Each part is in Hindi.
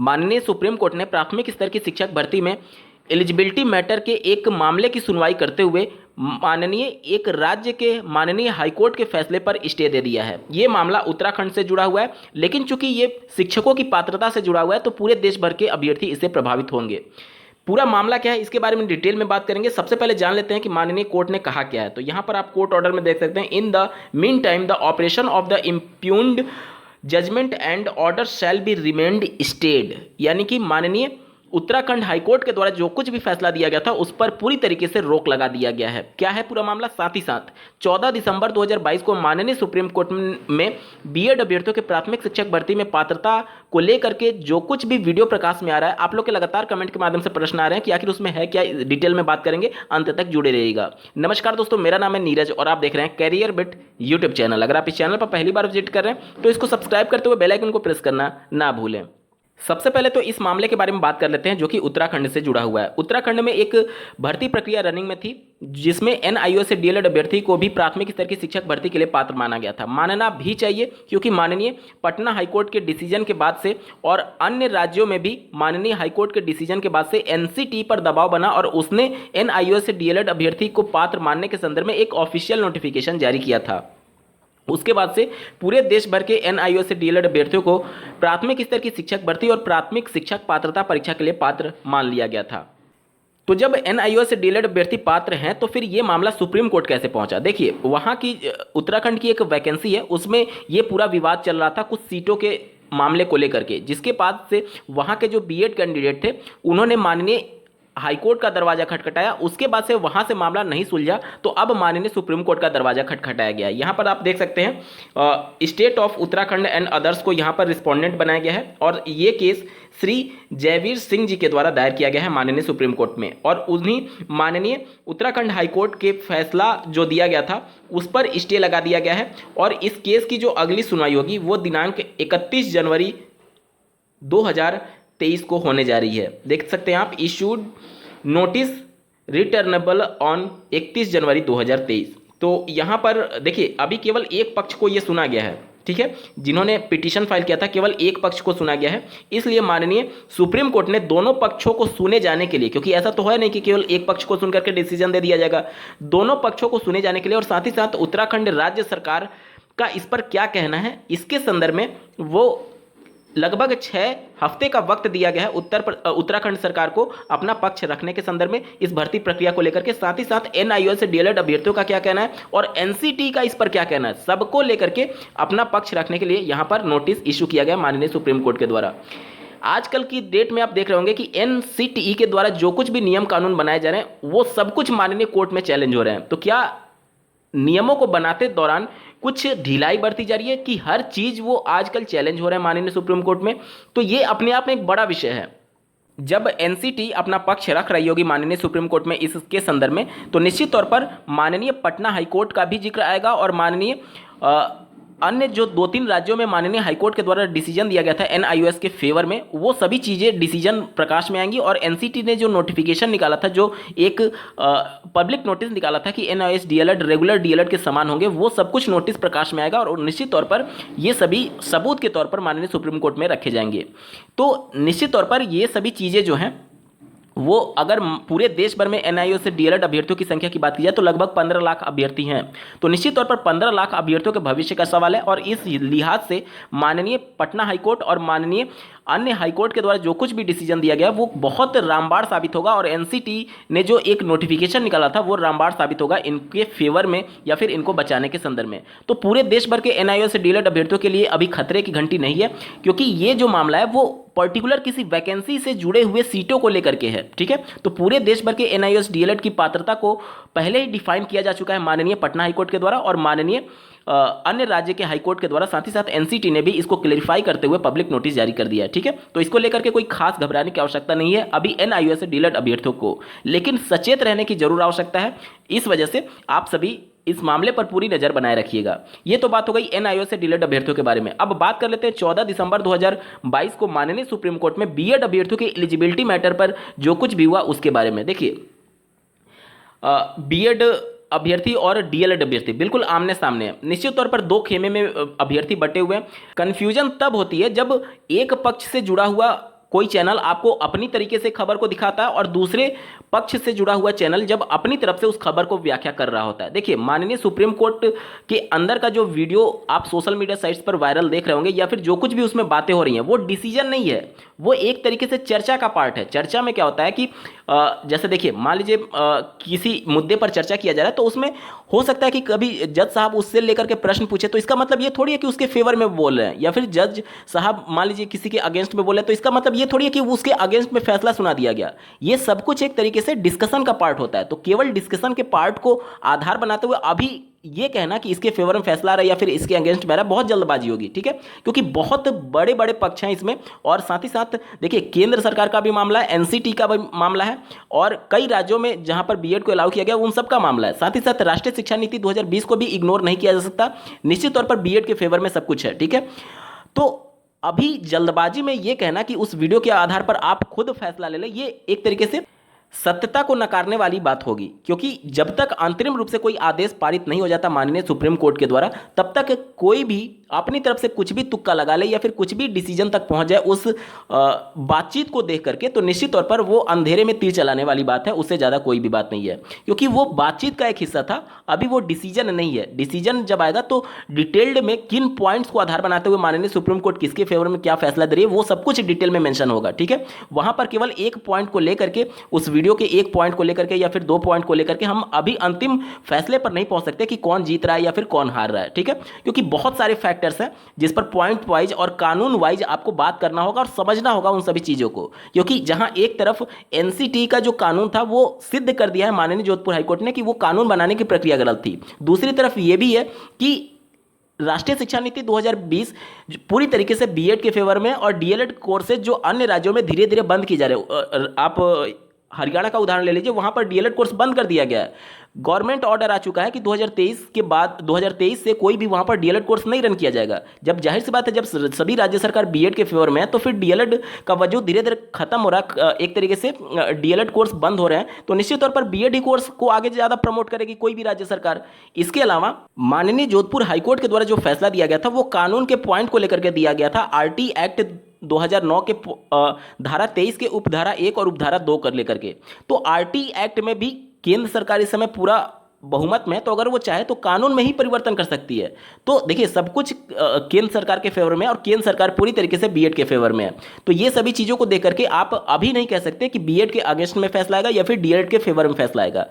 माननीय सुप्रीम कोर्ट ने प्राथमिक स्तर की शिक्षक भर्ती में एलिजिबिलिटी मैटर के एक मामले की सुनवाई करते हुए माननीय एक राज्य के माननीय हाईकोर्ट के फैसले पर स्टे दे दिया है। ये मामला उत्तराखंड से जुड़ा हुआ है, लेकिन चूंकि ये शिक्षकों की पात्रता से जुड़ा हुआ है तो पूरे देश भर के अभ्यर्थी इससे प्रभावित होंगे। पूरा मामला क्या है इसके बारे में डिटेल में बात करेंगे। सबसे पहले जान लेते हैं कि माननीय कोर्ट ने कहा क्या है। तो यहाँ पर आप कोर्ट ऑर्डर में देख सकते हैं, in the mean time the operation of the impugned judgement and order shall be remained stayed, यानी कि माननीय उत्तराखंड हाईकोर्ट के द्वारा जो कुछ भी फैसला दिया गया था उस पर पूरी तरीके से रोक लगा दिया गया है। क्या है पूरा मामला? साथ ही साथ 14 दिसंबर 2022 को माननीय सुप्रीम कोर्ट में बीएड अभ्यर्थियों के प्राथमिक शिक्षक भर्ती में पात्रता को लेकर के जो कुछ भी वीडियो प्रकाश में आ रहा है, आप लोग के लगातार कमेंट के माध्यम से प्रश्न आ रहे हैं कि आखिर उसमें है क्या, डिटेल में बात करेंगे, अंत तक जुड़े रहिएगा। नमस्कार दोस्तों, मेरा नाम है नीरज और आप देख रहे हैं कैरियर बिट यूट्यूब चैनल। अगर आप इस चैनल पर पहली बार विजिट कर रहे हैं तो इसको सब्सक्राइब करते हुए बेल आइकन को प्रेस करना ना भूलें। सबसे पहले तो इस मामले के बारे में बात कर लेते हैं जो कि उत्तराखंड से जुड़ा हुआ है। उत्तराखंड में एक भर्ती प्रक्रिया रनिंग में थी जिसमें एनआईओ से डीएलएड अभ्यर्थी को भी प्राथमिक स्तर की शिक्षक भर्ती के लिए पात्र माना गया था। मानना भी चाहिए क्योंकि माननीय पटना हाईकोर्ट के डिसीजन के बाद से और अन्य राज्यों में भी माननीय हाईकोर्ट के डिसीजन के बाद से एनसीटी पर दबाव बना और उसने एनआईओ से डीएलएड अभ्यर्थी को पात्र मानने के संदर्भ में एक ऑफिशियल नोटिफिकेशन जारी किया था। उसके बाद से पूरे देश भर के एनआईओ से डीएलएड अभ्यर्थियों को प्राथमिक स्तर की शिक्षक भर्ती और प्राथमिक शिक्षक पात्रता परीक्षा के लिए पात्र मान लिया गया था। तो जब एनआईओ से डीएलएड अभ्यर्थी पात्र हैं तो फिर ये मामला सुप्रीम कोर्ट कैसे पहुंचा? देखिए, वहां की उत्तराखंड की एक वैकेंसी है, उसमें ये पूरा विवाद चल रहा था कुछ सीटों के मामले को लेकर के, जिसके बाद से वहां के जो बीएड कैंडिडेट थे उन्होंने माननीय हाईकोर्ट का दरवाजा खटखटाया। उसके बाद से वहां से मामला नहीं सुलझा तो अब माननीय सुप्रीम कोर्ट का दरवाजा खटखटाया गया। यहां पर आप देख सकते हैं state of Uttarakhand and others को यहां पर रिस्पोंडेंट बनाया गया है और ये केस श्री जयवीर सिंह जी के द्वारा दायर किया गया है माननीय सुप्रीम कोर्ट में और उन्हीं माननीय उत्तराखंड हाईकोर्ट के फैसला जो दिया गया था उस पर स्टे लगा दिया गया है और इस केस की जो अगली सुनवाई होगी वो दिनांक 31 जनवरी 2023 को होने जा रही है। देख सकते हैं आप, इशूड नोटिस रिटर्नेबल ऑन 31 जनवरी 2023। तो यहाँ पर देखिए, अभी केवल एक पक्ष को ये सुना गया है, ठीक है, जिन्होंने पिटीशन फाइल किया था केवल एक पक्ष को सुना गया है। इसलिए माननीय सुप्रीम कोर्ट ने दोनों पक्षों को सुने जाने के लिए, क्योंकि ऐसा तो है नहीं कि केवल एक पक्ष को सुन करके डिसीजन दे दिया जाएगा, दोनों पक्षों को सुने जाने के लिए और साथ ही साथ उत्तराखंड राज्य सरकार का इस पर क्या कहना है इसके संदर्भ में वो लगभग 6 हफ्ते का वक्त दिया गया है उत्तराखंड सरकार को अपना पक्ष रखने के संदर्भ में इस भर्ती प्रक्रिया को लेकर के। साथ ही साथ एनआईओ से डीएलएड अभ्यर्थियों का क्या कहना है और एनसीटी का इस पर क्या कहना है, सबको लेकर के अपना पक्ष रखने के लिए यहां पर नोटिस इशू किया गया माननीय सुप्रीम कोर्ट के द्वारा। आजकल की डेट में आप देख रहे होंगे कि एनसीटीई के द्वारा जो कुछ भी नियम कानून बनाए जा रहे हैं वो सब कुछ माननीय कोर्ट में चैलेंज हो रहे हैं। तो क्या नियमों को बनाते दौरान कुछ ढिलाई बरती जा रही है कि हर चीज वो आजकल चैलेंज हो रहा है माननीय सुप्रीम कोर्ट में? तो ये अपने आप में एक बड़ा विषय है। जब एनसीटी अपना पक्ष रख रही होगी माननीय सुप्रीम कोर्ट में इसके संदर्भ में तो निश्चित तौर पर माननीय पटना हाईकोर्ट का भी जिक्र आएगा और माननीय अन्य जो 2-3 राज्यों में माननीय हाईकोर्ट के द्वारा डिसीजन दिया गया था एनआईओएस के फेवर में, वो सभी चीज़ें डिसीजन प्रकाश में आएंगी और एनसीटी ने जो नोटिफिकेशन निकाला था, जो एक पब्लिक नोटिस निकाला था कि एनआईओएस डीएलएड रेगुलर डीएलएड के समान होंगे, वो सब कुछ नोटिस प्रकाश में आएगा और निश्चित तौर पर ये सभी सबूत के तौर पर माननीय सुप्रीम कोर्ट में रखे जाएंगे। तो निश्चित तौर पर ये सभी चीज़ें जो हैं वो अगर पूरे देश भर में एनआईओ से डीएलएड अभ्यर्थियों की संख्या की बात की जाए तो लगभग 15 लाख अभ्यर्थी हैं। तो निश्चित तौर पर 15 लाख अभ्यर्थियों के भविष्य का सवाल है और इस लिहाज से माननीय पटना हाईकोर्ट और माननीय अन्य हाईकोर्ट के द्वारा जो कुछ भी डिसीजन दिया गया वो बहुत रामबाण साबित होगा और एनसीटी ने जो एक नोटिफिकेशन निकाला था वो रामबाण साबित होगा इनके फेवर में या फिर इनको बचाने के संदर्भ में। तो पूरे देश भर के एनआईओ से डीएलएड अभ्यर्थियों के लिए अभी खतरे की घंटी नहीं है क्योंकि ये जो मामला है वो पर्टिकुलर किसी वैकेंसी से जुड़े हुए सीटों को लेकर के है, ठीक है। तो पूरे देश भर के एनआईओ डीएलएड की पात्रता को पहले ही डिफाइन किया जा चुका है माननीय पटना हाईकोर्ट के द्वारा और माननीय अन्य राज्य के हाईकोर्ट के द्वारा। साथ ही साथ एनसीटी ने भी इसको क्लेरिफाई करते हुए पब्लिक नोटिस जारी कर दिया है, ठीक है। तो इसको लेकर के कोई खास घबराने की आवश्यकता नहीं है अभी एनआईओ से डीएलएड अभ्यर्थियों को, लेकिन सचेत रहने की जरूर आवश्यकता है। इस वजह से आप सभी इस मामले पर पूरी नजर बनाए रखिएगा। ये तो बात हो गई एनआईओ से डीएलएड अभ्यर्थियों के बारे में। अब बात कर लेते हैं 14 दिसंबर 2022 को माननीय सुप्रीम कोर्ट में बीएड अभ्यर्थियों की एलिजिबिलिटी मैटर पर जो कुछ भी हुआ उसके बारे में। देखिए, बीएड अभ्यर्थी और डीएलएड अभ्यर्थी बिल्कुल आमने सामने हैं। निश्चित तौर पर 2 खेमे में अभ्यर्थी बटे हुए हैं। कंफ्यूजन तब होती है जब एक पक्ष से जुड़ा हुआ कोई चैनल आपको अपनी तरीके से खबर को दिखाता है और दूसरे पक्ष से जुड़ा हुआ चैनल जब अपनी तरफ से उस खबर को व्याख्या कर रहा होता है। देखिए, माननीय सुप्रीम कोर्ट के अंदर का जो वीडियो आप सोशल मीडिया साइट्स पर वायरल देख रहे होंगे या फिर जो कुछ भी उसमें बातें हो रही हैं, वो डिसीजन नहीं है, वो एक तरीके से चर्चा का पार्ट है। चर्चा में क्या होता है कि जैसे देखिए, मान लीजिए किसी मुद्दे पर चर्चा किया जा रहा है, तो उसमें हो सकता है कि कभी जज साहब उससे लेकर के प्रश्न पूछे, तो इसका मतलब ये थोड़ी है कि उसके फेवर में बोल रहे हैं, या फिर जज साहब मान लीजिए किसी के अगेंस्ट में बोले, तो इसका मतलब ये थोड़ी है कि उसके अगेंस्ट में फैसला सुना दिया गया। ये सब कुछ एक तरीके से डिस्कशन का पार्ट होता है। तो केवल डिस्कशन के पार्ट को आधार बनाते हुए अभी ये कहना कि इसके फेवर में फैसला आ रहा है या फिर इसके अगेंस्ट में आ रहा है, बहुत जल्दबाजी होगी। ठीक है, क्योंकि बहुत बड़े बड़े पक्ष हैं इसमें, और साथ ही साथ देखिए केंद्र सरकार का भी मामला है, एनसीटी का भी मामला है, और कई राज्यों में जहां पर बीएड को अलाउ किया गया उन सब का मामला है। साथ ही साथ राष्ट्रीय शिक्षा नीति 2020 को भी इग्नोर नहीं किया जा सकता। निश्चित तौर पर बीएड के फेवर में सब कुछ है। ठीक है, तो अभी जल्दबाजी में ये कहना कि उस वीडियो के आधार पर आप खुद फैसला ले लें, ये एक तरीके से सत्यता को नकारने वाली बात होगी, क्योंकि जब तक अंतरिम रूप से कोई आदेश पारित नहीं हो जाता माननीय सुप्रीम कोर्ट के द्वारा, तब तक कोई भी अपनी तरफ से कुछ भी तुक्का लगा ले या फिर कुछ भी डिसीजन तक पहुंच जाए उस बातचीत को देख करके, तो निश्चित तौर पर वो अंधेरे में तीर चलाने वाली बात है। उससे ज़्यादा कोई भी बात नहीं है, क्योंकि वो बातचीत का एक हिस्सा था, अभी वो डिसीजन नहीं है। डिसीजन जब आएगा तो डिटेल्ड में किन पॉइंट्स को आधार बनाते हुए माननीय सुप्रीम कोर्ट किसके फेवर में क्या फैसला दे रही है, वो सब कुछ डिटेल में मेंशन होगा। ठीक है, वहां पर केवल एक पॉइंट को लेकर के, उस वीडियो के एक पॉइंट को लेकर के या फिर 2 पॉइंट को लेकर के हम अभी अंतिम फैसले पर नहीं पहुंच सकते कि कौन जीत रहा है या फिर कौन हार रहा है। ठीक है, क्योंकि बहुत सारे फैक्टर्स हैं जिस पर पॉइंट वाइज और कानून वाइज आपको बात करना होगा और समझना होगा उन सभी चीजों को, क्योंकि जहां एक तरफ एनसीटी का जो कानून था वो सिद्ध कर दिया है माननीय जोधपुर हाईकोर्ट ने कि वो कानून बनाने की प्रक्रिया गलत थी, दूसरी तरफ ये भी है कि राष्ट्रीय शिक्षा नीति 2020 पूरी तरीके से बीएड के फेवर में और डीएलएड कोर्सेज जो अन्य राज्यों में धीरे धीरे बंद किए जा रहे, आप हरियाणा का उदाहरण ले लीजिए, वहां पर डीएलएड कोर्स बंद कर दिया गया है। गवर्नमेंट ऑर्डर आ चुका है कि 2023 के बाद 2023 से कोई भी वहां पर डीएलएड कोर्स नहीं रन किया जाएगा। जब जाहिर सी बात है, जब सभी राज्य सरकार बीएड के फेवर में है, तो फिर डीएलएड का वजूद धीरे धीरे खत्म हो रहा है, एक तरीके से डीएलएड कोर्स बंद हो रहे हैं, तो निश्चित तौर पर बीएड ही कोर्स को आगे ज्यादा प्रमोट करेगी कोई भी राज्य सरकार। इसके अलावा माननीय जोधपुर हाईकोर्ट के द्वारा जो फैसला दिया गया था वो कानून के पॉइंट को लेकर के दिया गया था, आरटी एक्ट 2009 के धारा 23 के उपधारा 1 और उपधारा 2 कर लेकर के। तो आरटी एक्ट में भी केंद्र सरकार इस समय पूरा बहुमत में, तो अगर वो चाहे तो कानून में ही परिवर्तन कर सकती है। तो देखिए, सब कुछ केंद्र सरकार के फेवर में और केंद्र सरकार पूरी तरीके से बीएड के फेवर में है। तो ये सभी चीज़ों को देख करके आप अभी नहीं कह सकते कि बीएड के अगेंस्ट में फैसला आएगा या फिर डीएड के फेवर में फैसला आएगा।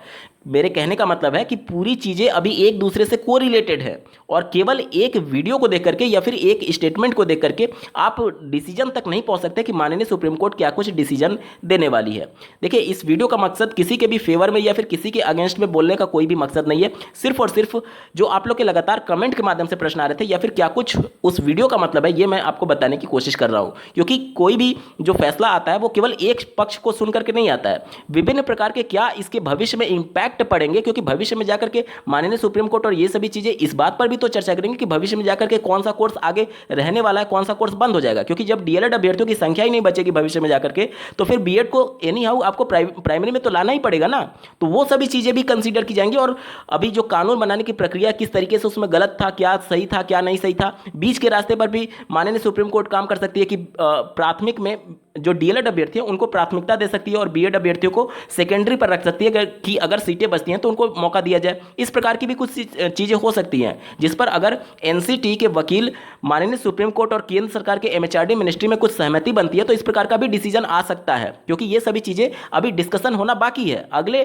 मेरे कहने का मतलब है कि पूरी चीज़ें अभी एक दूसरे से को रिलेटेड है, और केवल एक वीडियो को देख करके या फिर एक स्टेटमेंट को देख करके आप डिसीजन तक नहीं पहुंच सकते कि माननीय सुप्रीम कोर्ट क्या कुछ डिसीजन देने वाली है। देखिए, इस वीडियो का मकसद किसी के भी फेवर में या फिर किसी के अगेंस्ट में बोलने का कोई भी मकसद नहीं है। सिर्फ और सिर्फ जो आप लोग के लगातार कमेंट के माध्यम से प्रश्न आ रहे थे या फिर क्या कुछ उस वीडियो का मतलब है, ये मैं आपको बताने की कोशिश कर रहा हूं, क्योंकि कोई भी जो फैसला आता है वो केवल एक पक्ष को सुन करके नहीं आता है। विभिन्न प्रकार के क्या इसके भविष्य में इंपैक्ट पड़ेंगे, क्योंकि भविष्य में जाकर के माननीय सुप्रीम कोर्ट और ये सभी चीजें इस बात पर भी तो चर्चा करेंगे कि भविष्य में जाकर के कौन सा कोर्स आगे रहने वाला है, कौन सा कोर्स बंद हो जाएगा। क्योंकि जब डीएलएड अभ्यर्थियों की संख्या ही नहीं बचेगी भविष्य में जाकर के, तो फिर बीएड को एनी हाउ आपको प्राइमरी में तो लाना ही पड़ेगा ना। तो वो सभी चीजें भी कंसीडर की जाएंगी, और अभी जो कानून बनाने की प्रक्रिया किस तरीके से उसमें गलत था, क्या सही था, क्या नहीं सही था, बीच के रास्ते पर भी माननीय सुप्रीम कोर्ट काम कर सकती है कि प्राथमिक में जो डीएलएड अभ्यर्थी हैं उनको प्राथमिकता दे सकती है और बीएड अभ्यर्थियों को सेकेंडरी पर रख सकती है कि अगर सीटें बचती हैं तो उनको मौका दिया जाए। इस प्रकार की भी कुछ चीजें हो सकती हैं, जिस पर अगर एनसीटी के वकील माननीय सुप्रीम कोर्ट और केंद्र सरकार के एमएचआरडी मिनिस्ट्री में कुछ सहमति बनती है तो इस प्रकार का भी डिसीजन आ सकता है, क्योंकि ये सभी चीजें अभी डिस्कशन होना बाकी है। अगले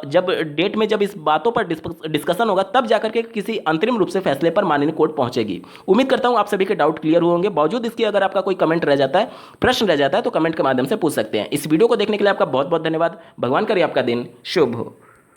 जब डेट में जब इस बातों पर डिस्कशन होगा तब जाकर के किसी अंतरिम रूप से फैसले पर माननीय कोर्ट पहुंचेगी। उम्मीद करता हूं आप सभी के डाउट क्लियर हुए होंगे। बावजूद इसके अगर आपका कोई कमेंट रह जाता है, प्रश्न रह जाता है, तो कमेंट के माध्यम से पूछ सकते हैं। इस वीडियो को देखने के लिए आपका बहुत बहुत धन्यवाद। भगवान करे आपका दिन शुभ हो।